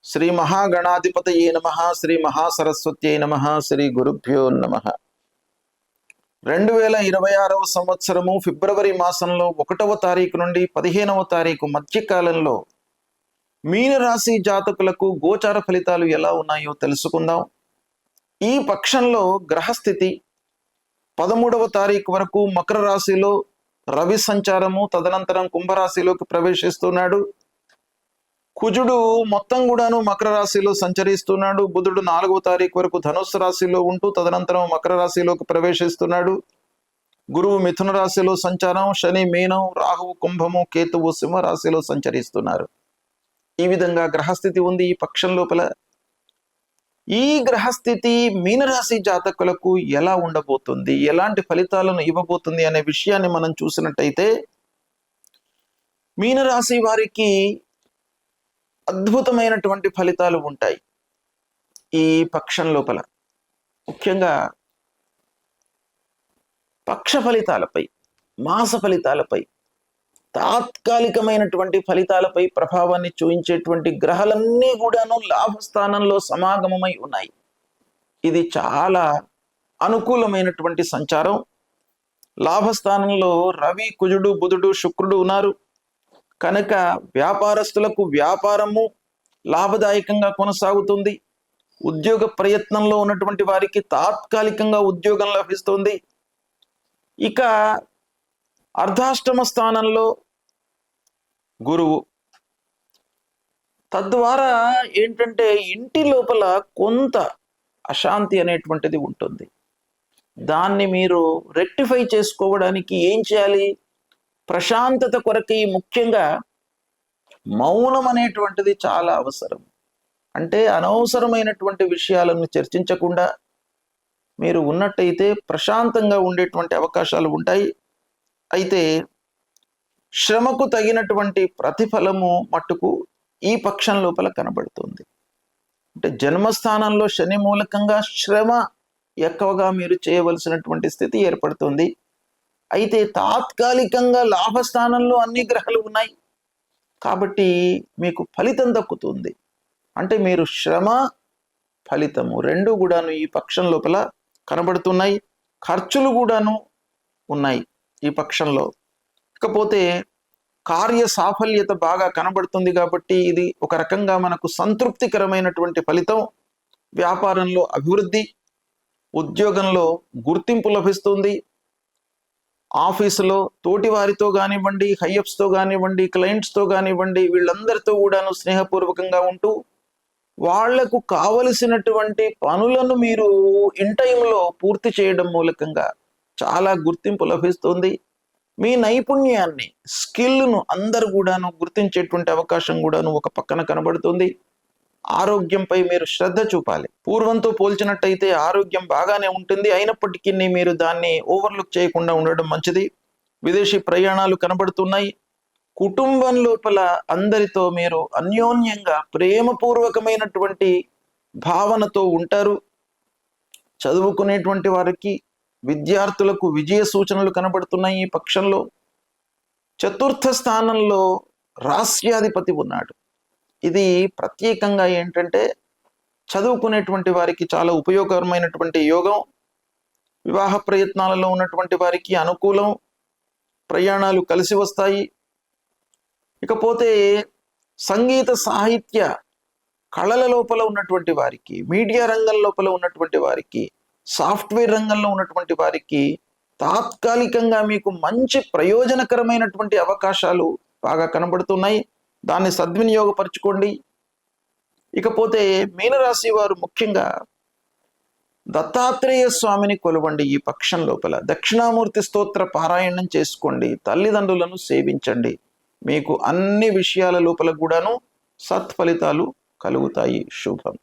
శ్రీ మహాగణాధిపతయే నమః. శ్రీ మహాసరస్వత్యై నమః. శ్రీ గురుభ్యో నమః. 2026వ సంవత్సరము ఫిబ్రవరి మాసంలో 1వ తారీఖు నుండి 15వ తారీఖు మధ్యకాలంలో మీనరాశి జాతకులకు గోచార ఫలితాలు ఎలా ఉన్నాయో తెలుసుకుందాం. ఈ పక్షంలో గ్రహస్థితి 13వ తారీఖు వరకు మకర రాశిలో రవి సంచారము, తదనంతరం కుంభరాశిలోకి ప్రవేశిస్తున్నాడు. కుజుడు మొత్తం కూడాను మకర రాశిలో సంచరిస్తున్నాడు. బుధుడు 4వ తారీఖు వరకు ధనుస్సు రాశిలో ఉంటూ తదనంతరం మకర రాశిలోకి ప్రవేశిస్తున్నాడు. గురువు మిథున రాశిలో సంచారం, శని మీనం, రాహువు కుంభము, కేతువు సింహ రాశిలో సంచరిస్తున్నారు. ఈ విధంగా గ్రహస్థితి ఉంది ఈ పక్షం లోపల. ఈ గ్రహస్థితి మీనరాశి జాతకులకు ఎలా ఉండబోతుంది, ఎలాంటి ఫలితాలను ఇవ్వబోతుంది అనే విషయాన్ని మనం చూసినట్టయితే, మీనరాశి వారికి అద్భుతమైనటువంటి ఫలితాలు ఉంటాయి ఈ పక్షం లోపల. ముఖ్యంగా పక్ష ఫలితాలపై, మాస ఫలితాలపై, తాత్కాలికమైనటువంటి ఫలితాలపై ప్రభావాన్ని చూపించేటువంటి గ్రహాలన్నీ కూడాను లాభస్థానంలో సమాగమమై ఉన్నాయి. ఇది చాలా అనుకూలమైనటువంటి సంచారం. లాభస్థానంలో రవి, కుజుడు, బుధుడు, శుక్రుడు ఉన్నారు కనుక వ్యాపారస్తులకు వ్యాపారము లాభదాయకంగా కొనసాగుతుంది. ఉద్యోగ ప్రయత్నంలో ఉన్నటువంటి వారికి తాత్కాలికంగా ఉద్యోగం లభిస్తుంది. ఇక అర్ధాష్టమ స్థానంలో గురువు, తద్వారా ఏంటంటే ఇంటి లోపల కొంత అశాంతి అనేటువంటిది ఉంటుంది. దాన్ని మీరు రెక్టిఫై చేసుకోవడానికి ఏం చేయాలి? ప్రశాంతత కొరకి ముఖ్యంగా మౌనం అనేటువంటిది చాలా అవసరం. అంటే అనవసరమైనటువంటి విషయాలను చర్చించకుండా మీరు ఉన్నట్టయితే ప్రశాంతంగా ఉండేటువంటి అవకాశాలు ఉంటాయి. అయితే శ్రమకు తగినటువంటి ప్రతిఫలము మట్టుకు ఈ పక్షం లోపల కనబడుతుంది. అంటే జన్మస్థానంలో శని మూలకంగా శ్రమ ఎక్కువగా మీరు చేయవలసినటువంటి స్థితి ఏర్పడుతుంది. అయితే తాత్కాలికంగా లాభస్థానంలో అన్ని గ్రహాలు ఉన్నాయి కాబట్టి మీకు ఫలితం దక్కుతుంది. అంటే మీరు శ్రమ, ఫలితము రెండు కూడాను ఈ పక్షం లోపల కనబడుతున్నాయి. ఖర్చులు కూడాను ఉన్నాయి ఈ పక్షంలో. ఇకపోతే కార్య సాఫల్యత బాగా కనబడుతుంది కాబట్టి ఇది ఒక రకంగా మనకు సంతృప్తికరమైనటువంటి ఫలితం. వ్యాపారంలో అభివృద్ధి, ఉద్యోగంలో గుర్తింపు లభిస్తుంది. ఆఫీసులో తోటి వారితో కానివ్వండి, హైయప్స్తో కానివ్వండి, క్లయింట్స్తో కానివ్వండి, వీళ్ళందరితో కూడాను స్నేహపూర్వకంగా ఉంటూ వాళ్లకు కావలసినటువంటి పనులను మీరు ఇన్ టైంలో పూర్తి చేయడం మూలకంగా చాలా గుర్తింపు లభిస్తుంది. మీ నైపుణ్యాన్ని, స్కిల్ను అందరు కూడాను గుర్తించేటువంటి అవకాశం కూడాను ఒక పక్కన కనబడుతుంది. ఆరోగ్యంపై మీరు శ్రద్ధ చూపాలి. పూర్వంతో పోల్చినట్టయితే ఆరోగ్యం బాగానే ఉంటుంది, అయినప్పటికీ మీరు దాన్ని ఓవర్లుక్ చేయకుండా ఉండడం మంచిది. విదేశీ ప్రయాణాలు కనబడుతున్నాయి. కుటుంబం లోపల అందరితో మీరు అన్యోన్యంగా ప్రేమపూర్వకమైనటువంటి భావనతో ఉంటారు. చదువుకునేటువంటి వారికి, విద్యార్థులకు విజయ సూచనలు కనబడుతున్నాయి ఈ పక్షంలో. చతుర్థ స్థానంలో రాస్యాధిపతి ఉన్నాడు. ఇది ప్రత్యేకంగా ఏంటంటే చదువుకునేటువంటి వారికి చాలా ఉపయోగకరమైనటువంటి యోగం. వివాహ ప్రయత్నాలలో ఉన్నటువంటి వారికి అనుకూలం. ప్రయాణాలు కలిసి వస్తాయి. ఇకపోతే సంగీత, సాహిత్య, కళల లోపల ఉన్నటువంటి వారికి, మీడియా రంగం లోపల ఉన్నటువంటి వారికి, సాఫ్ట్వేర్ రంగంలో ఉన్నటువంటి వారికి తాత్కాలికంగా మీకు మంచి ప్రయోజనకరమైనటువంటి అవకాశాలు బాగా కనబడుతున్నాయి. దాన్ని సద్వినియోగపరచుకోండి. ఇకపోతే మీనరాశి వారు ముఖ్యంగా దత్తాత్రేయ స్వామిని కొలవండి. ఈ పక్షం లోపల దక్షిణామూర్తి స్తోత్ర పారాయణం చేసుకోండి. తల్లిదండ్రులను సేవించండి. మీకు అన్ని విషయాల లోపల కూడాను సత్ఫలితాలు కలుగుతాయి. శుభం.